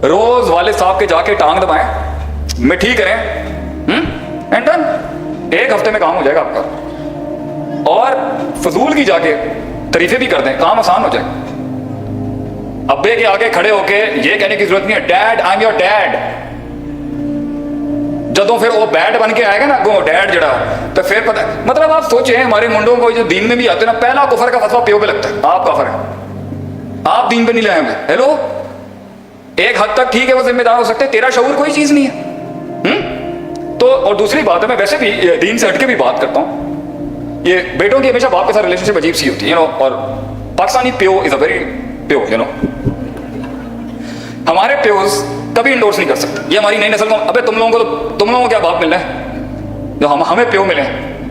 रोज वालिद साहब के जाके टांग दबाएं, मिठी करें, एंड डन, एक हफ्ते में काम हो जाएगा आपका। और फजूल की जाके तारीफें भी कर दें, काम आसान हो जाए। अब्बे के आगे खड़े होके ये कहने की जरूरत नहीं है dad I am your dad. जदों फिर वो बैड बन के आएगा ना गो डैड जड़ा, तो फिर पता, मतलब आप सोचें हमारे मुंडों को जो दीन में भी आते हैं ना, पहला कुफर का फतवा प्यो पे लगता है, आप काफिर हैं, आप दीन पे नहीं लाए हमें। हेलो, एक हद तक ठीक है वो जिम्मेदार हो सकते हैं, तेरा शऊर कोई चीज नहीं है। तो और दूसरी बात है, मैं वैसे भी दीन से हटके भी बात करता हूँ, ये बेटों की हमेशा बाप के साथ रिलेशनशिप अजीब सी होती है, यू नो, और पाकिस्तानी प्यो इज अ वेरी प्यो, यू नो। हमारे प्योज कभी इंडोर्स नहीं कर सकते, ये हमारी नई नस्ल को, अबे तुम लोगों को क्या बाप मिलना है जो हमें प्यो मिले,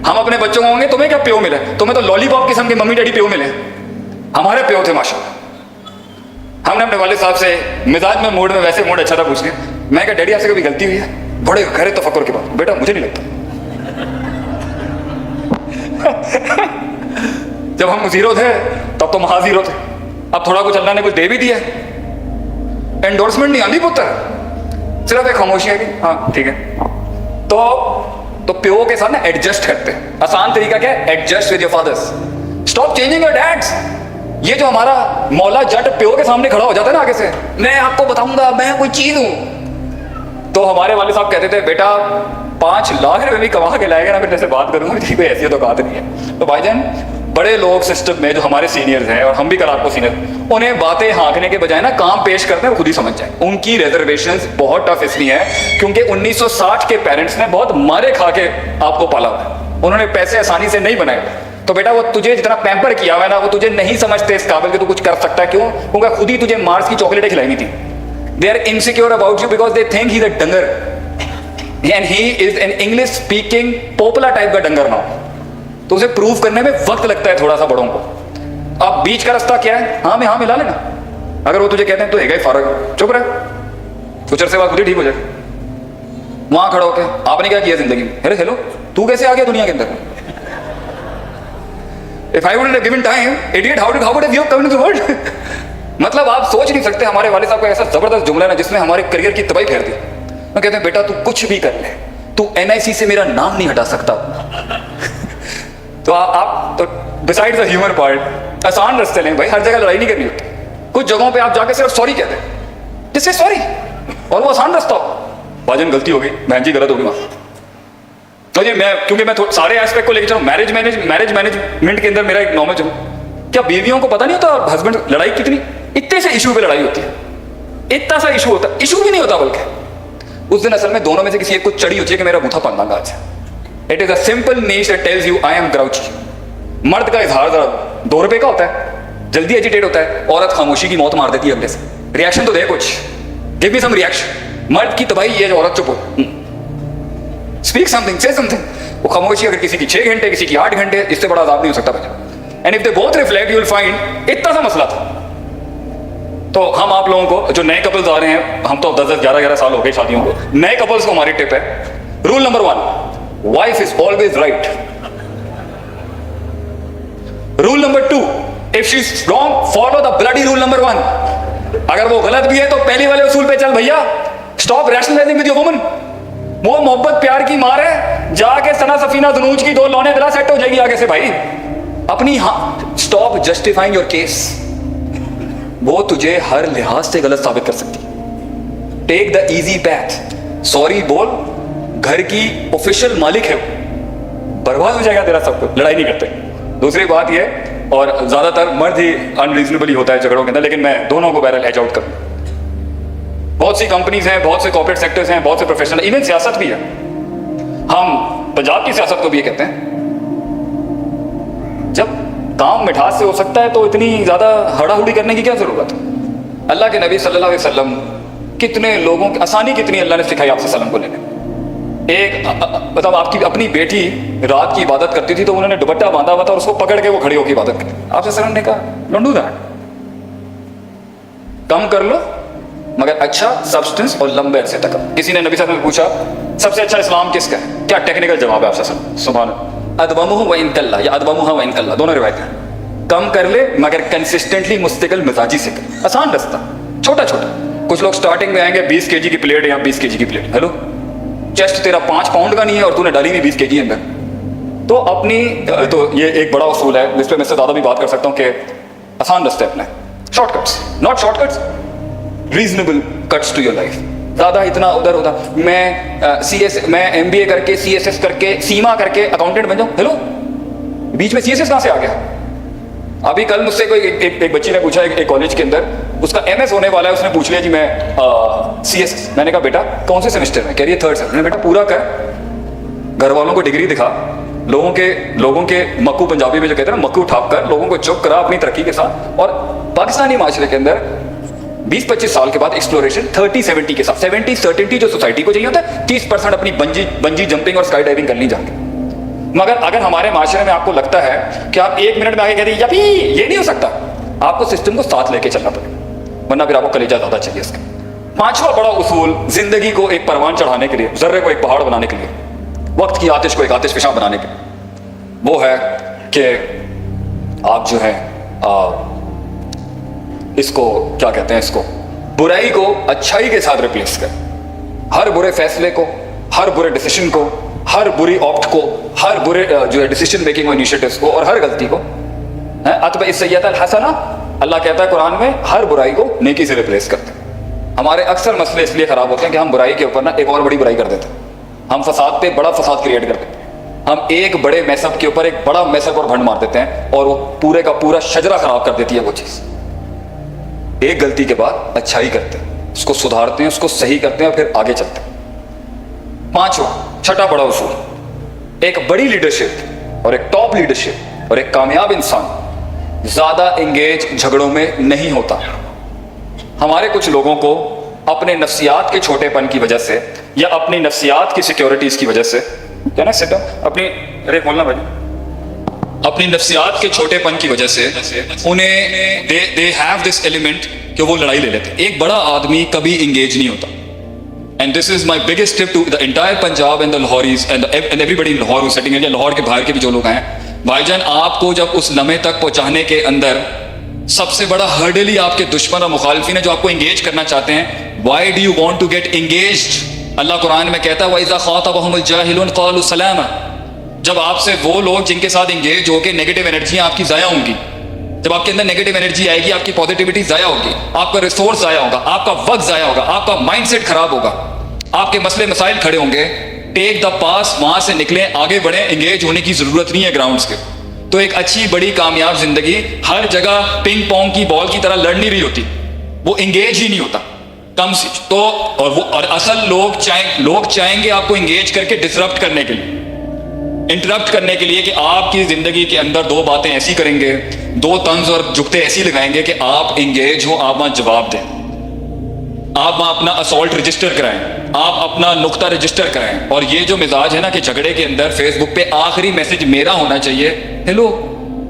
हम अपने बच्चों को होंगे, तुम्हें क्या प्यो मिले, तुम्हें तो लॉलीपॉप किस्म के मम्मी डैडी प्यो मिले, हमारे प्यो थे माशाल्लाह। हमने अपने वाले साहब से मिजाज में मूड में वैसे मूड अच्छा था पूछ लिया, मैं क्या डैडी आपसे कभी गलती हुई है, बड़े गहरे तफक्कुर के बाद, बेटा मुझे नहीं लगता। जब हम जीरो थे तब तो महा जीरो थे, अब थोड़ा कुछ अल्लाह ने कुछ दे भी दिया। एंडोर्समेंट नहीं आती पुत्र, सिर्फ एक खामोशी है कि हाँ ठीक है। तो प्यो के साथ ना एडजस्ट करते हैं, आसान तरीका क्या है, adjust with your fathers, stop changing your dads. ये जो हमारा मौला जट प्यो के सामने खड़ा हो जाता है ना आगे से, मैं आपको बताऊंगा मैं कोई चीज हूं, तो हमारे वाले साहब कहते थे बेटा 5 लाख रुपए भी कमा के लाएगा ना फिर जैसे बात करूंगा, ठीक है ऐसी तो बात नहीं है। तो भाईजान बड़े लोग सिस्टम में जो हमारे सीनियर्स हैं, और हम भी कल आपको सीनियर, उन्हें बातें हाँकने के बजाय ना काम पेश करते हैं, खुद ही समझ जाए। उनकी रिजर्वेशंस बहुत टफ इसलिए है क्योंकि 1960 के पेरेंट्स ने बहुत मारे खा के आपको पाला हुआ है, उन्होंने पैसे आसानी से नहीं बनाए। तो बेटा वो तुझे जितना पैम्पर किया हुआ है ना, वो तुझे नहीं समझते इस काबिल कि तू कुछ कर सकता है। क्यों? क्योंकि खुद ही तुझे मार्स की चॉकलेटें खिलाई हुई थी। They are insecure about you because they think he is a डंगर and he is an English speaking popular type का डंगर नाउ। तो उसे प्रूव करने में वक्त लगता है थोड़ा सा बड़ों को। अब बीच का रास्ता क्या है, हाँ में हाँ मिला लेना। अगर वो तुझे कहते हैं तो है फारग, चुप रहे, फ्यूचर से बात खुद ही ठीक हो जाए। वहां खड़ा होके आपने क्या किया जिंदगी में, अरे हेलो तू कैसे आ गया दुनिया के अंदर? If I wouldn't have given time, idiot, how would have you come into the world? मतलब आप सोच नहीं सकते, हमारे वाले साहब का ऐसा जबरदस्त जुमला है ना जिसने हमारे करियर की तबाही फेर दी। वो कहते हैं बेटा तू कुछ भी कर ले, तू NIC से मेरा नाम नहीं हटा सकता। तो आप तो बिसाइड द ह्यूमर पार्ट आसान रास्ते लें भाई, हर जगह लड़ाई नहीं करनी होती। कुछ जगहों पे आप जाके सिर्फ सॉरी कहते हैं, जिससे सॉरी, और वो आसान रास्ता हो, भाजन गलती हो गई, बहन जी गलत होगी माफ। तो ये मैं क्योंकि मैं सारे एस्पेक्ट को लेकर चलूं, मैरिज मैनेजमेंट के अंदर मेरा एक नॉलेज हो, क्या बीवियों को पता नहीं होता हस्बैंड लड़ाई कितनी, इतने से इशू पे लड़ाई होती है, इतना सा इशू होता है, इशू भी नहीं होता बल्कि उस दिन असल में दोनों में से किसी एक को चढ़ी होती है कि मेरा बूथा पड़ना आज। It is a simple niche that tells you I am grouchy. मर्द का इजहार जरा 2 रुपए का होता है, जल्दी एजिटेट होता है, औरत खामोशी की मौत मार देती है अगले से। रिएक्शन तो दे कुछ, गिव मी सम रिएक्शन। मर्द की तबाही ये जो औरत चुप हो, स्पीक समथिंग, से समथिंग। वो खामोशी अगर किसी की 6 घंटे किसी की 8 घंटे, इससे बड़ा अजाब नहीं हो सकता भाई। And if they both reflect you will find इतना सा मसला था। तो हम आप लोगों को जो नए कपल्स आ रहे हैं, हम तो 10-10 11-11 साल हो गए शादियों को, नए कपल्स को हमारी टिप है, rule number 1, wife is always right. Rule number 2, if she is wrong follow the bloody rule number 1। अगर वो गलत भी है तो पहले वाले उसूल पे चल भैया, stop rationalising with your woman. वो मोहब्बत प्यार की मार है, जाके सना सफीना दनूज की 2 लौने दिला, सेट हो जाएगी आगे से भाई अपनी। हाँ, स्टॉप जस्टिफाइंग योर केस, वो तुझे हर लिहाज से गलत साबित कर सकती। Take the easy path, sorry बोल, घर की ऑफिशियल मालिक है, बर्बाद हो जाएगा तेरा सब कुछ। लड़ाई नहीं करते। दूसरी बात ये, और ज्यादातर मर्द ही अनरीजनेबली होता है झगड़ों के अंदर, लेकिन मैं दोनों को बहरहाल एज आउट करूँ। बहुत सी कंपनीज हैं, बहुत से कॉर्पोरेट सेक्टर्स हैं, बहुत से प्रोफेशनल, इवन सियासत भी है। हम पंजाब की सियासत को भी ये कहते हैं, जब काम मिठास से हो सकता है तो इतनी ज्यादा हड़ाहुड़ी करने की क्या जरूरत है। अल्लाह के नबी सल्लल्लाहु अलैहि वसल्लम कितने लोगों की आसानी कितनी अल्लाह ने सिखाई आपसे सलाम को लेने। एक मतलब आपकी अपनी बेटी रात की इबादत करती थी तो उन्होंने दुपट्टा बांधा हुआ था और उसको पकड़ के वो खड़ी होकर इबादत करती। आपसे सलाम ने कहा डोंट डू दैट, कम कर लो मगर अच्छा सब्सटेंस और लंबे अरसे तक। किसी ने नबी साहब ने पूछा सबसे अच्छा इस्लाम किसका है, क्या टेक्निकल जवाब है आपसे सुभान अदबमुहु व इन कल्ला या अदबमुहु व इन कल्ला, दोनों रिवायत हैं। कम कर ले मगर कंसिस्टेंटली मुस्तकिल मिजाजी से कर, आसान रास्ता, छोटा छोटा। कुछ लोग स्टार्टिंग में आएंगे 20 kg की प्लेट या 20 kg की प्लेट, हेलो चेस्ट तेरा 5 पाउंड का नहीं है और तूने डाली हुई 20 kg अंदर। तो अपनी तो ये एक बड़ा उसूल है जिस पे मैं इससे ज़्यादा भी बात कर सकता हूँ कि आसान रास्ते अपने, shortcuts, not shortcuts, reasonable cuts to your life. ज़्यादा इतना उधर उधर मैं MBA करके CSS करके सीमा करके अकाउंटेंट बन जाऊँ, हेलो बीच में CSS कहाँ से आ गया? अभी कल मुझसे कोई एक बच्ची ने पूछा एक कॉलेज के अंदर, उसका MS होने वाला है, उसने पूछ लिया जी मैं CSS। मैंने कहा बेटा कौन से सेमेस्टर में? कह रही है 3rd सेमेस्टर। मैंने बेटा पूरा कर, घर वालों को डिग्री दिखा, लोगों के मक्कू, पंजाबी में जो कहते हैं ना मक्कू ठाप कर, लोगों को चुप करा अपनी तरक्की के साथ। और पाकिस्तानी माशरे के अंदर 20-25 साल के बाद एक्सप्लोरेशन 30-70 के साथ, 70-30 जो सोसाइटी को चाहिए होता है, 30% अपनी बंजी जंपिंग और स्काई डाइविंग करनी जाके। मगर अगर हमारे माशरे में आपको लगता है कि आप 1 मिनट में आगे कह दें यपी, ये नहीं हो सकता, आपको सिस्टम को साथ लेके चलना पड़ेगा, वरना फिर आपको कलेजा ज्यादा चाहिए इसका। 5वां बड़ा उसूल जिंदगी को एक परवान चढ़ाने के लिए, जर्रे को एक पहाड़ बनाने के लिए, वक्त की आतिश को एक आतिश फिशा बनाने के लिए, वो है कि आप जो है इसको क्या कहते हैं, इसको बुराई को अच्छाई के साथ रिप्लेस करें। हर बुरे फैसले को, हर बुरे डिसीजन को, हर बुरी ऑप्ट को, हर बुरे जो है डिसीजन मेकिंग और इनिशिएटिव्स को और हर गलती को अतबा इस्सय्यअत अल हसना, अल्लाह कहता है कुरान में, हर बुराई को नेकी से रिप्लेस करते हैं। हमारे अक्सर मसले इसलिए खराब होते हैं कि हम बुराई के ऊपर ना एक और बड़ी बुराई कर देते हैं, हम फसाद पे बड़ा फसाद क्रिएट कर देते हैं, हम एक बड़े मैसअप के ऊपर एक बड़ा मैसअप और भंड मार देते हैं और वो पूरे का पूरा शजरा खराब कर देती है वो चीज। एक गलती के बाद अच्छाई करते हैं, उसको सुधारते हैं, उसको सही करते हैं और फिर आगे चलते हैं। 5वां छठा बड़ा उसूल, एक बड़ी लीडरशिप और एक टॉप लीडरशिप और एक कामयाब इंसान ज्यादा एंगेज झगड़ों में नहीं होता। हमारे कुछ लोगों को अपने नफ्सियात के छोटेपन की वजह से या अपनी नफ्सियात की सिक्योरिटीज की वजह से, क्या ना सिस्टम अपनी, अरे बोलना भाई, अपनी नफ्सियात के छोटेपन की वजह से उन्हें दे हैव दिस एलिमेंट कि वो लड़ाई ले लेते हैं। एक बड़ा आदमी कभी इंगेज नहीं होता। And this is my biggest tip to the entire Punjab and the Lahoris and everybody in Lahore who's sitting here, Lahore के बाहर के भी जो लोग हैं, भाईजान आपको जब उस लम्हे तक पहुंचाने के अंदर सबसे बड़ा हर्डल ही आपके दुश्मन और मुखालिफिन है जो आपको इंगेज करना चाहते हैं। Why do you want to get engaged? अल्लाह कुरान में कहता है वइज़ा ख़ातबहुमुल जाहिलून क़ालू सलामा। जब आपसे वो लोग जिनके साथ इंगेज होकर नेगेटिव एनर्जी आपकी ज़ाया होंगी, जब आपके अंदर नेगेटिव एनर्जी आएगी, आपकी पॉजिटिविटी ज़ाया होगी, आपका रिसोर्स ज़ाया होगा, आपका वक्त ज़ाया होगा, आपका माइंडसेट खराब होगा, आपके मसले मसाइल खड़े होंगे, टेक द पास, वहां से निकलें, आगे बढ़ें, एंगेज होने की जरूरत नहीं है ग्राउंड्स के। तो एक अच्छी बड़ी कामयाब जिंदगी हर जगह पिंग पोंग की बॉल की तरह लड़ नहीं रही होती, वो एंगेज ही नहीं होता कम सी तो। और असल लोग चाहेंगे आपको एंगेज करके डिसरप्ट करने के लिए, इंटरप्ट करने के लिए, कि आपकी जिंदगी के अंदर 2 बातें ऐसी करेंगे, 2 तंज और जुगते ऐसी लगाएंगे कि आप एंगेज हो, आप वहां जवाब दें, आप वहां अपना असॉल्ट रजिस्टर कराएं, आप अपना नुक्ता रजिस्टर कराएं। और ये जो मिजाज है ना कि झगड़े के अंदर फेसबुक पे आखिरी मैसेज मेरा होना चाहिए, हेलो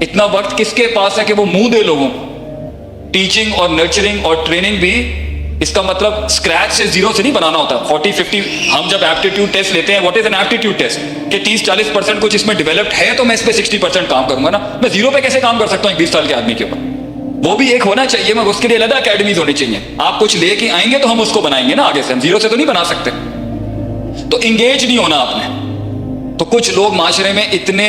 इतना वक्त किसके पास है कि वो मुंह दे लोगों को। टीचिंग और नर्चरिंग और ट्रेनिंग भी इसका मतलब स्क्रैच से, जीरो से नहीं बनाना होता। 40-50 हम जब एप्टीट्यूड टेस्ट लेते हैं, what is an aptitude test, कि 30-40% कुछ इसमें डेवलप्ड है तो मैं इस पे 60% काम करूंगा ना। मैं जीरो पे कैसे काम कर सकता हूँ 20 साल के आदमी के ऊपर? वो भी एक होना चाहिए, मगर उसके लिए अलग अकेडमीज होनी चाहिए। आप कुछ लेके आएंगे तो हम उसको बनाएंगे ना आगे से, हम जीरो से तो नहीं बना सकते। तो इंगेज नहीं होना आपने। तो कुछ लोग माशरे में इतने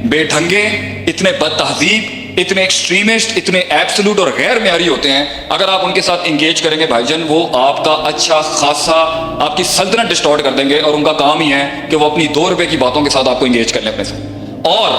बेढंगे, इतने बदतहजीब, इतने एक्सट्रीमिस्ट, इतने एब्सोल्यूट और गैर म्यारी होते हैं, अगर आप उनके साथ इंगेज करेंगे भाईजान, वो आपका अच्छा खासा आपकी सल्तनत डिस्टॉर्ट कर देंगे। और उनका काम ही है कि वो अपनी 2 रुपए की बातों के साथ आपको इंगेज कर लें अपने साथ, और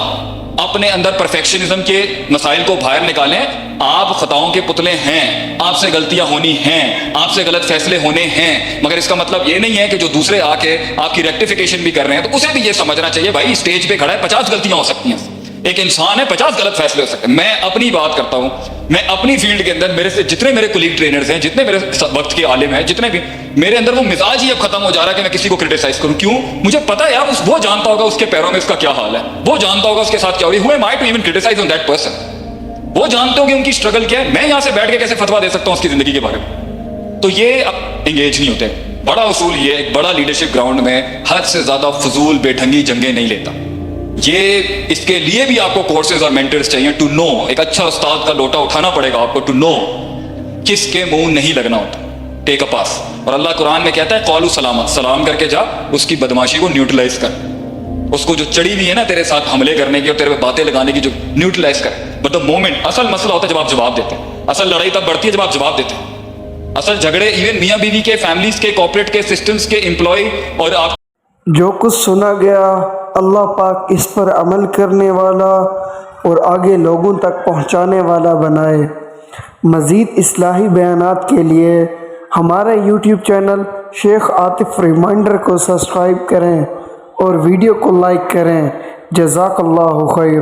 अपने अंदर परफेक्शनिज्म के मसाइल को बाहर निकालें। आप खताओं के पुतले हैं, आपसे गलतियां होनी हैं, आपसे गलत फैसले होने हैं, मगर इसका मतलब ये नहीं है कि जो दूसरे आके आपकी रेक्टिफिकेशन भी कर रहे हैं तो उसे भी ये समझना चाहिए भाई स्टेज पे खड़ा है, 50 गलतियां हो सकती हैं, एक इंसान है, 50 गलत फैसले हो सकते हैं। मैं अपनी बात करता हूं, मैं अपनी फील्ड के अंदर मेरे से जितने मेरे कोलीग ट्रेनर्स हैं, जितने मेरे वक्त के आलिम हैं, जितने भी, मेरे अंदर वो मिजाज ही अब खत्म हो जा रहा है कि मैं किसी को क्रिटिसाइज करूं। क्यों? मुझे पता है यार वो जानता होगा उसके पैरों में उसका क्या हाल है, वो जानता होगा उसके साथ क्या हो रही है। Who am I to even criticize on that person? वो जानते होंगे उनकी स्ट्रगल क्या है, मैं यहां से बैठ के कैसे फतवा दे सकता हूं उसकी जिंदगी के बारे में। तो ये एंगेज नहीं होते। बड़ा उसूल ये, एक बड़ा लीडरशिप ग्राउंड में हद से ज्यादा फजूल बेढंगी जंगे नहीं लेता। ये इसके लिए भी आपको कोर्सेज और मेंटर्स चाहिए टू नो। एक अच्छा उस्ताद का लोटा उठाना पड़ेगा आपको टू नो किसके मुंह नहीं लगना होता। ٹیک اے پاس. اور اللہ قرآن میں کہتا ہے قولوا سلاما, سلام کر کے جا, اس کی بدماشی کو نیوٹرلائز کر, اس کو جو چڑی ہوئی ہے نا تیرے ساتھ حملے کرنے کی اور تیرے پہ باتیں لگانے کی, جو نیوٹرلائز کر. بٹ دا مومنٹ, اصل مسئلہ ہوتا ہے جب آپ جواب دیتے ہیں, اصل لڑائی تب بڑھتی ہے جب آپ جواب دیتے ہیں. اصل جھگڑے ایون میاں بیوی کے, فیملیز کے, کارپوریٹ کے, سسٹمز کے, امپلائی اور آپ. جو کچھ سنا گیا اللہ پاک اس پر عمل کرنے والا اور آگے لوگوں تک پہنچانے والا بنائے. مزید اصلاحی بیانات کے لیے ہمارے یوٹیوب چینل شیخ عاطف ریمائنڈر کو سبسکرائب کریں اور ویڈیو کو لائک کریں. جزاک اللہ خیر.